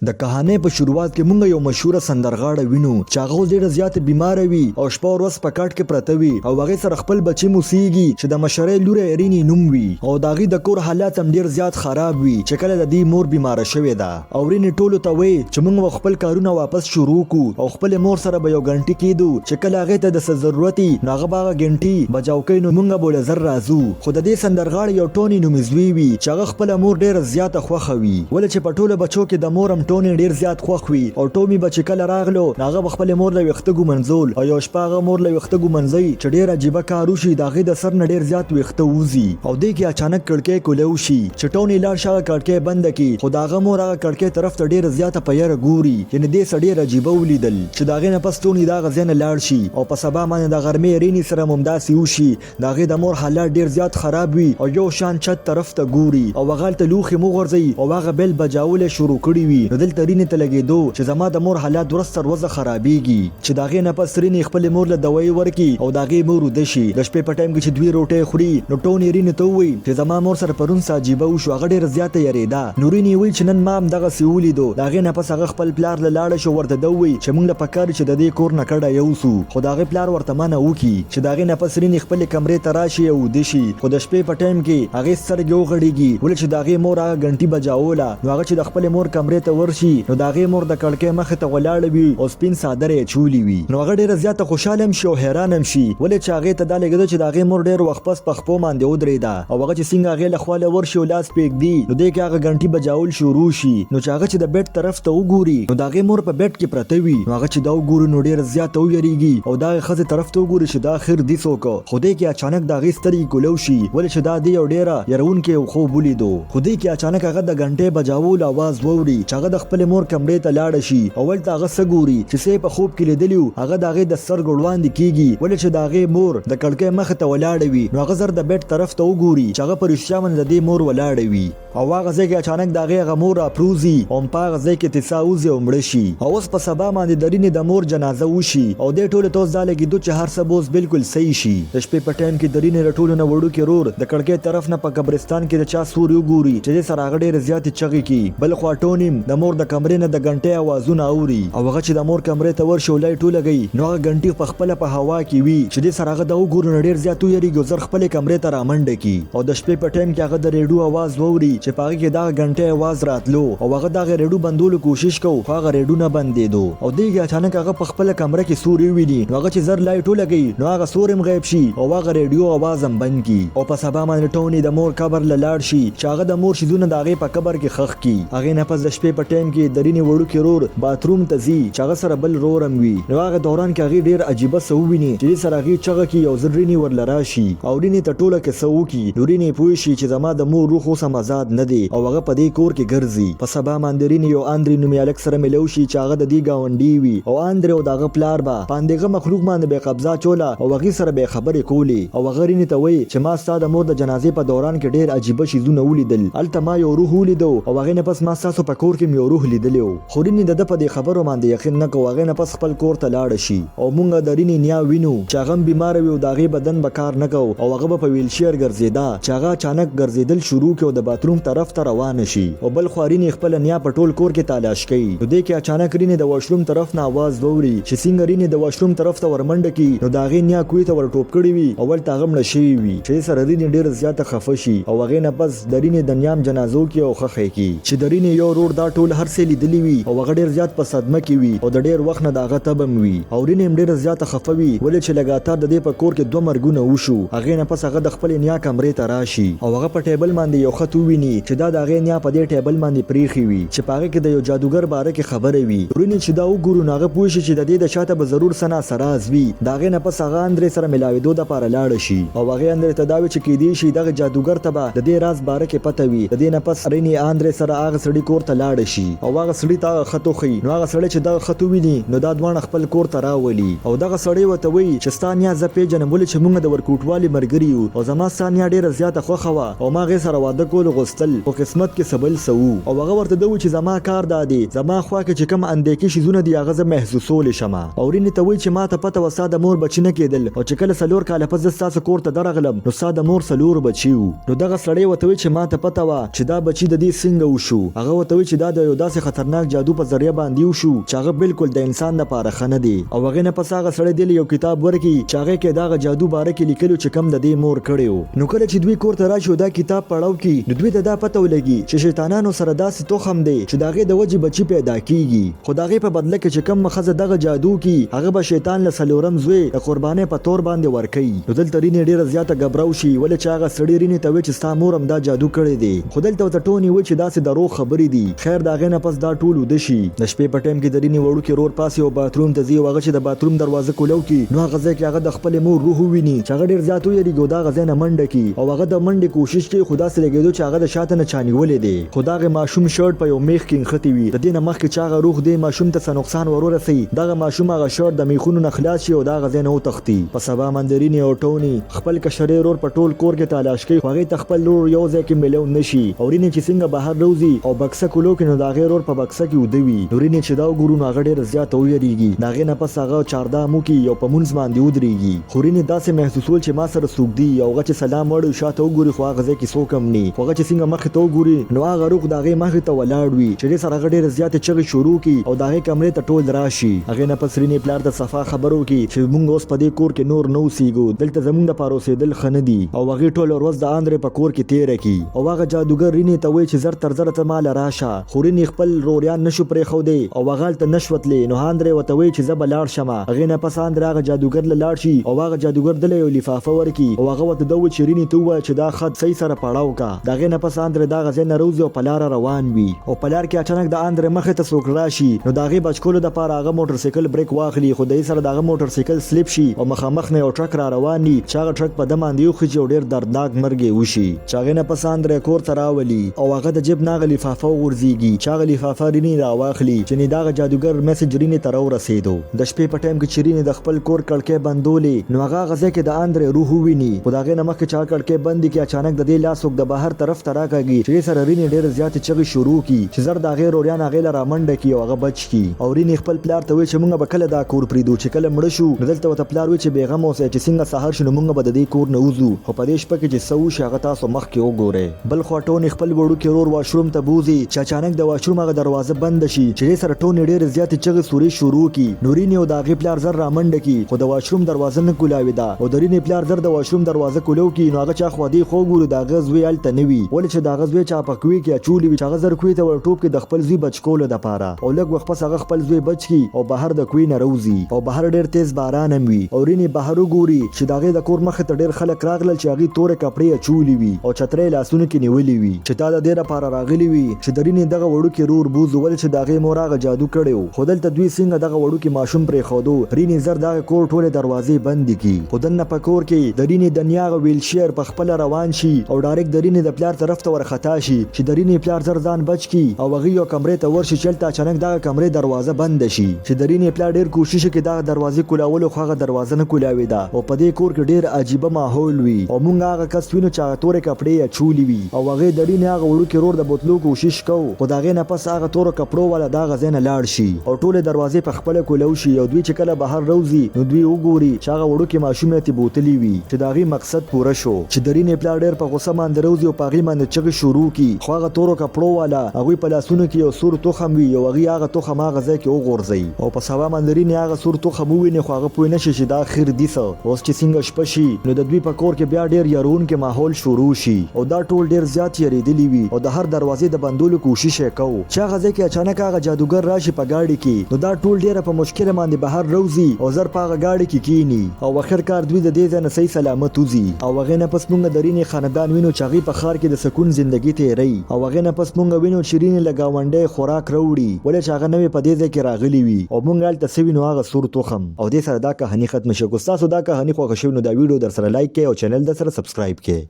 د کہانی په شروعات کې مونږ یو مشهور سندرغاړه وینو چې هغه ډېر زیات بیمار وي او شپه او ورځ په کټ کې پرته وي او هغه سره خپل بچی موسیږي چې د مشرې لور ایرینی نوم وي او داغي د کور حالات هم ډېر زیات خراب وي چې کله د دې مور بیمار شوې ده او رینی ټولو ته وي چې مونږ خپل کارونه واپس شروع کو او خپل مور سره به یو غنټي کېدو چې کله هغه ته د ضرورتي ناغه باغه غنټي بچاو کین نو مونږ بوله زر رازو خو د دې سندرغاړه یو ټونی نومزوي وي چې هغه خپل مور ډېر زیات خوخه وي ولې چې په ټولو بچو کې د مور هم ټونی ډېر زیات خوښ وي او ټومي بچ کله راغلو هغه خپل مور له وختګو منزول او یو شپه هغه مور له وختګو منځي چې ډېر عجیب کار وشي داغه د سر نه ډېر زیات وخته وځي او دې کې اچانک کړکۍ کولو شي چې ټونی لاړ شغه کړکۍ بند کی خو داغه مور هغه کړکۍ طرف ته ډېر زیات پیر ګوري یعنی دې سړی عجیب ولیدل چې داغه نه پس ټونی داغه ځنه لاړ شي او په سبا باندې د غرمې رینی سره ممداسي وشي داغه د مور حالات ډېر زیات خراب وي او یو شان چت طرف ته ګوري او وغالته لوخي مغورځي او هغه بل بجاول شروع کړی وي نو دلته رینی ته لګیدو چې زما د مور حالات ورستر وزه خرابېږي چې داغه نه پس رینی خپل مور له دوايي ورکی او داغه مور ودشي د شپې په ټایم کې چې دوی روټي خوري نو ټونی رینی ته وي چې زما مور سره پرون ساجيبه وشو هغه ډېر زیات یریدا نورینی وی چې نن مام دغه سیولې دو داغه نه پس هغه خپل پلار له لاړ شو ورته دوی چې موږ له پکار چې د دې کور نه کډه یو سو خو داغه پلار ورته مانه وکي چې داغه نه پس رینی خپل کمرې ته راشي او دشي خو د شپې په ټایم کې هغه سره یو غړيږي ولې چې داغه مور هغه غنټي بجاوله نو هغه چې د خپل مور کمرې ته ورشي نو داغه مور د کړکۍ مخ ته ولاړ وي او سپین صادره چولی وي نو هغه ډیره زیاته خوشاله شي او حیران شي ولې چې هغه ته د لګیدو چې داغه مور ډیر وخت پس پخپو باندې ودرېدا او هغه چې څنګه هغه له خواله ورشي او لاس پېګ دی نو دې کې هغه غنټي بجاول شروع شي نو چې هغه چې د بیت طرف ته وګوري نو داغه مور په بیت کې پرته وي نو هغه چې دا وګوري نو ډیر زیاته ویریږي او داغه خزه طرف ته وګوري چې دا خیر دي څوک خو دې کې اچانک داغه ستري کولو شي ولې چې دا دی او ډیره يرون کې خو بولیدو خو دې کې اچانک هغه د غنټې بجاول आवाज ووري چې هغه د خپل مور کمرې ته لاړ شي اول ته هغه سګوري چې سې په خوب کې لیدلیو هغه داغه د سر ګړواند کیږي ولې چې داغه مور د کړکۍ مخ ته ولاړ وي نو هغه زر د بیت طرف ته وګوري چې هغه پر رښتیا من د دې مور ولاړ وي او هغه ځکه اچانک داغه مور اپروزي او په هغه ځکه تساوزي او مړ شي او اوس په سبا باندې درینه د مور جنازه وشي او دې ټوله توس داله کې دوه هر څه بوز بالکل صحیح شي د شپې په ټایم کې درینه ټوله نه وړو کې رور د کړکۍ طرف نه په قبرستان کې د چا سوري وګوري چې سره هغه ډېر زیات چغې کی بل خوا ټونیم د مور د کمرې نه د غنټې आवाजونه اوري او هغه چې د مور کمرې ته ورشي لای ټوله گئی نو هغه غنټي په خپل په هوا کې وي چې دې سره هغه د وګورو ډېر زیات یری ګذر خپل کمرې ته رامنډه کی او د شپې په ټایم کې هغه د ریډیو आवाज ووري چې پاره کې دا غنټه आवाज راتلو او هغه دا ریډیو بندولو کوشش کو خو هغه ریډیو نه بندېدو او دې اچانک هغه په خپل کمره کې سوري ویني نو هغه چې زر لای ټوله گئی نو هغه سورم غیب شي او هغه ریډیو आवाज هم بند کی او په سبا باندې ټونی د مور قبر لاړ شي چې هغه د مور شیدونه داغه په قبر کې خخ کی هغه نه پس د شپې په ټایم کې درینه وړو کې رور باتروم ته ځي چې هغه سره بل رورم وي نو هغه دوران کې هغه ډیر عجیبه سو ویني چې سره هغه چغه کی او زرینی ورل راشي او رینی ته ټوله کې سو کی نورینی پوي شي چې زما د مور روح اوسه آزاد نه دی او هغه په دې کور کې ګرځي په سبا ماندرین یو اندری نومي الک سره ملو شي چې هغه د دې گاونډي وي او اندری او دغه پلار با پاندېغه مخلوق باندې به قبضه چولا او هغه سره به خبرې کولی او هغه رینی ته وای چې ما ستاسو مور د جنازې په دوران کې ډیر عجیبه شیزونه ولیدل الته ما یو روح ولیدو او هغه نه پس ما تاسو په کور کې یو روح لیدلو خو رینی د په دې خبرو باندې یقین نه کوي هغه نه پس خپل کور ته لاړ شي او مونږ د رینی نیا وینو چې هغه بیمار وي او دغه بدن به کار نه کو او هغه په ویل شیر ګرځیدا چې هغه اچانک ګرځیدل شروع کړ او د باتروم طرف ته روان شي او بل خوارینی خپل نیا په ټول کور کې تلاش کوي نو دې کې اچانک رینی د واشروم طرف نه आवाज ووري چې څنګه رینی د واشروم طرف ته ورمنډه کی نو داغه نیا کوی ته ور ټوپ کړی وي او ول تاغم نشي وي چې سره رینی ډیر زیاته خفه شي او هغه نه پس درینی د نیام جنازو کې او خخه کی چې درینی یو رور دا ټول هر څه لیدلی وي او هغه ډیر زیات په صدمه کې وي او د ډیر وخت نه داغه تبم وي او رینی ډیر زیاته خفه وي ولې چې لګاتار د دې په کور کې دوه مرګونه وشو هغه نه پس هغه د خپل نیا کمرې ته راشي او هغه په ټیبل باندې یو خط ویني چې دا دغه نیا په دې ټیبل باندې پریخي وي چې پاره کې د یو جادوګر باره کې خبره وي رینی چې دا وګورو ناغه پوه شي چې د دې د شاته به ضرور سنا سراز وي داغه نه پس هغه اندرې سره ملاوي د پاره لاړ شي او هغه اندرې ته دا چې کې دی شي دغه جادوګر ته به د دې راز باره کې پته وي د دې نه پس رینی اندرې سره هغه سړی کور ته لاړ شي او هغه سړی ته خطو خي نو هغه سړی چې دا خطو ویني نو دا دوه خپل کور ته راولي او دغه سړی وته وي چې ستانیا ز پیجن بول چې موږ د ورکوټوالي مرګري او زما ستانیا ډیره زیاته خوخه وا او ما غي سره واده کول غوستل او قسمت کې سبل سو او هغه ورته دوی چې زما کار دادي زما خوا کې چې کوم اندېکی شي زونه دی هغه ز محسوسول شمه او رینی ته وي چې ما ته پته وساده مور بچنه کېدل او چې کله سلور کاله پس تاسو کور ته درغلم نو ساده مور سلور بچیو نو دغه سړی وته وي چې ما ته پته وا چې دا بچی د دې څنګه وشو هغه وته وي چې دا د یو داسې خطرناک جادو په ذریعہ باندې وشو چې هغه بالکل د انسان لپاره ښه نه دی او هغه نه پس هغه سړی دی یو کتاب ورکی چې هغه کې دغه جادو باره کې لیکلو چې کم د دې مور کړیو. نو کله چې دوی کور ته راشي دا کتاب پړاو کی نو دوی ته دا پته ولګي چې شیطانانو سره داسې توخم دی چې دغه د وجه بچی پیدا کیږي خو دغه په بدله کې چې کم مخزه دغه جادو کی هغه به شیطان له سلورم زوی د قرباني په تور باندې ورکي. نو دلته رینې ډیره زیاته غبراو شي ولې چې هغه سړی رینې ته وی چې ستا مورم دا جادو کړی دی خو دلته ته ټونی و چې داسې درو خبرې دي. خیر دا غنه پس دا ټول ود شي د شپې په ټیم کې د رینې وړو کې رور پاسي او باتروم ته ځي او هغه چې د باتروم دروازه کولو کې نو هغه ځکه هغه د خپل مور روح ویني چې هغه ډیر زیاتو یریږي دا غزنه منډه کی او هغه د منډه کوشش کوي خدا سره لګیدو چې هغه د شاته نه چانیولې دي خدای ماشوم شرټ په یو میخ کې ختی وي د دې نه مخکې چې هغه روح دی ماشوم ته نقصان ورورسي دغه ماشوم هغه شرټ د میخونو نه خلاص شي او دا غزنه او تختی په سبا مندرینی او ټونی خپل کشرې رور په ټول کور کې تلاش کوي خو هغه خپل لور یو ځای کې مليون نشي او رینې چې څنګه بهر روزي او بکسه کولو کې نو دا غیر اور په بکسه کې ودوي نو رینې چې دا ګورو نو هغه ډیر زیات ویریږي دا غنه پس هغه چاردا مو کې یو په مونږ باندې ودرېږي خو رینې داسې محسوسول چې ما سره سوق دی او هغه چې سلام وړو شاته وګوري خو هغه ځکه څوک هم نه هغه چې څنګه مخ ته وګوري نو هغه روغ دا غي مخ ته ولاړ وي چې سره هغه ډیر زیات چغې شروع کی او دا غي کمرې ته ټول راشي هغه نه پس رینې پلار د صفه خبرو کې چې مونږ اوس په دې کور کې نور نو سیګو دلته زمونږ د پاروسېدل خندي او هغه ټول ورځ د اندرې په کور کې تیر کی او هغه جادوګر رینې ته وای چې زر تر زر ته مال راشه خورینې خپل روریان نشو پرې خو دی او هغه ته نشوتلې نو هاندرې وته وای چې زب لاړ شمه هغه نه پس اندرې هغه جادوګر لاړ شي او هغه جادوګر دلې یو لفافه ورکی او هغه وته دوه چرینې ته وای چې دا خط صحیح سره پړاو کا دغه نه پس اندرې دا غزه نه روز او پلار روان وي او پلار کې اچانک د اندرې مخه ته څوک راشي نو داغه بچکولو د پاره هغه موټر سایکل بریک واخلي خو دای سره دغه موټر سایکل سلیپ شي او مخامخ نه یو ټرک را روان دي چې هغه ټرک په دمان دی خو جوړ ډیر دردناک مرګ وشي چې هغه نه پس اندرې کور ته راولي او هغه د جیب ناغلی لفافه ورزيږي چې هغه لفافه رینې را واخلي چې دا جادوګر میسج رینې ته ورسېدو د شپې په ټایم کې چرینې د خپل کور کړکۍ بندولې نو هغه غزه کې د اندرې روح ویني خدای نه مخ چا کړکۍ بند کې اچانک د دې لاس وک د بهر طرف ته راکاږي چې سره رینې ډېر زیات چغې شروع کی چې زر د غیر اوریان هغه لاره منډه کی او هغه بچ کی او رینې خپل پلار ته وی چې مونږ به کله دا کور پریدو چې کله مړ شو دلته وته پلار وی چې بیغم اوسه چې څنګه سحر شنو مونږ به د دې کور نه وځو خو په دې شپه کې چې سو شغه تاسو مخ کې وګوره بل خو ټون خپل وړو کې رور واشروم ته بوزي چې اچانک د واشروم هغه دروازه بند شي چې سره ټون ډېر زیات چغې سوري شروع کی نورینې او د غي پلار زر را منډه کی خو د واشروم دروازه نه کولاوي دا او درینې پلار زر د واشروم دروازه کولو کی نو هغه چا خو دی خو ګورو دا غزوی الته نوي ولې چې دا غزوی چا پکوي کې چولې وي چې غزر کوي ته ور ټوب کې د خپل زوی بچ کول د پاره او لږ وخت پس هغه خپل زوی بچ کی او بهر د کوی نه روزي او بهر ډېر تیز باران هم وي او رینې بهر ګوري چې داغه د کور مخ ته ډېر خلک راغلل چې هغه تور کپړې چولې وي او چترې لاسونه کې نیولې وي چې تا د ډېر لپاره راغلي وي چې درینې دغه وړو کې رور بوز ول چې داغه مورغه جادو کړو خودل ته دوی څنګه دغه وړو کې ماشوم پرې خودو رینې زر دغه کور ټوله دروازې بند کی خودنه په کور کې درینې دنیا غ ویل شیر په خپل روان شي او ډایرک درینې د پلار طرف ته ورختا شي چې درینې پلار زر ځان بچ کی او هغه یو کمرې ته ورشي چلته اچانک دغه کمرې دروازه بند شي چې درینې پلار ډېر کوشش کوي دغه دروازې کولاول خو هغه دروازه نه کولاوي دا او په دې کور کې ډېر عجیب ماحول وي او مونږ هغه کس وینو چې تورې کپړې چولې وي او هغه درینې هغه وړو کې رور د بوتلو کوشش کو خو دغه نه پس هغه تور کپړو ولا دغه زنه لاړ شي او ټول دروازې په خپل کولو شي او دوی چې کله بهر روزي نو دوی وګوري چې هغه وړو کې ماشومه ته بوتلی وي چې دغه مقصد پوره شو چې درینې پلار ډېر په غوسه باندې روزي او پاغي باندې چغې شروع کی خو هغه تور کپړو ولا هغه په لاسونو کې یو سور توخم وي او هغه توخم هغه ځای کې وغورځي او په سبا مندرینې هغه سور توخم ویني خو هغه پوه نشي چې دا خیر دي څه اوس چې څنګه شپه شي نو د دوی په کور کې بیا ډېر يرون کې ماحول شروع شي او دا ټول ډېر زیات یریدلی وي او د هر دروازې د بندولو کوشش وکاو چې هغه ځکه اچانک هغه جادوګر راشي په گاډي کې نو دا ټول ډېر په مشکل باندې بهر روزي او زر په هغه گاډي کې کینی او اخر کار دوی د دې ځنه صحیح سلامت وزي او هغه نه پس مونږ درینې خاندان وینو چې هغه په خار کې د سکون ژوندۍ تیری او هغه نه پس مونږ وینو چې رینې لګاونډې خوراک وروړي ولې چې هغه نوې په دې ځای کې راغلي وي او مونږ هلته سوي نو هغه سور توخم او دې سره دا کہانی ختم شوه. تاسو دا کہانی خوښه شوه نو دا ویډیو در سره لایک کړئ او چینل در سره سبسکرایب کړئ.